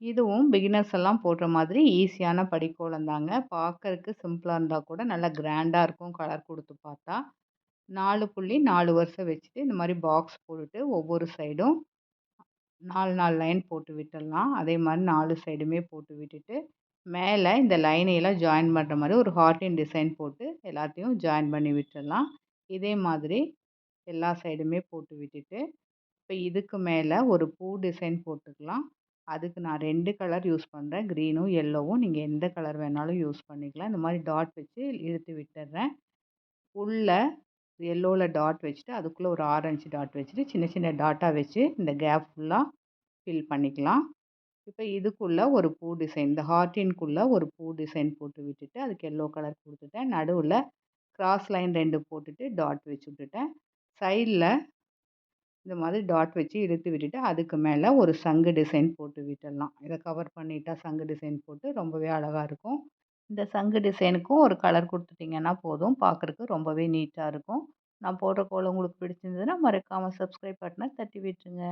இதுவும் பிகினர்ஸ் எல்லாம் போடுற மாதிரி ஈஸியான படிக்கோலம் தாங்க. பார்க்கறக்கு சிம்பிளா இருந்தா கூட நல்லா கிராண்டா இருக்கும் கலர் குடுத்து பார்த்தா. 4 புள்ளி 4 வரிசை வச்சுட்டு இந்த மாரி பாக்ஸ் போட்டுட்டு ஒவ்வொரு சைடும் 4, 4 லைன் போட்டு விட்டுடலாம். அதே மாரி 4 சைடுமே போட்டு விட்டுட்டு, மேல இந்த லைனையெல்லாம் ஜாயின் பண்ற மாரி ஒரு ஹார்ட்டின் டிசைன் போட்டு எல்லாத்தையும் ஜாயின் பண்ணி விட்டுறலாம். இதே மாதிரி எல்லா சைடுமே போட்டு விட்டுட்டு, இப்ப இதுக்கு மேல ஒரு பூ டிசைன் போட்டுக்கலாம். அதுக்கு நான் 2 கலர் யூஸ் பண்றேன். கிரீனும், எல்லோவும். நீங்க எந்த கலர் வேணாலும் யூஸ் பண்ணிக்கலாம். இந்த மாரி டாட் வச்சு இழுத்து விட்டுர்றேன். உள்ள எல்லோல டாட் வச்சுட்டு, அதுக்குள்ள ஒரு ஆரஞ்சு டாட் வச்சுட்டு, சின்ன சின்ன டாட்டா வச்சு இந்த கேப் ஃபுல்லா ஃபில் பண்ணிக்கலாம். இப்ப இதுக்குள்ள ஒரு பூ டிசைன் இந்த ஹார்ட்டின்குள்ள ஒரு பூ டிசைன் போட்டு விட்டுட்டு, அதுக்கு எல்லோ கலர் குடுத்துட்டேன். நடுவுல கிராஸ் லைன் 2 போட்டுட்டு டாட் வச்சு விட்டுட்டேன். சைட்ல இந்த மாதிரி டாட் வச்சு இழுத்து விட்டுட்டு, அதுக்கு மேல ஒரு சங்கு டிசைன் போட்டு விட்டுடலாம். இத கவர் பண்ணிட்டா சங்கு டிசைன் போட்டு ரொம்பவே அழகா இருக்கும். இந்த சங்கு டிசைனுக்கும் ஒரு கலர் குடுத்துட்டீங்கன்னா போதும். பார்க்கறக்கு ரொம்பவே நீட்டா இருக்கும். நான் போடுற கோலம் உங்களுக்கு பிடிச்சிருந்ததுன்னா, மறக்காம சப்ஸ்கிரைப் பட்டன தட்டி விட்டுருங்க.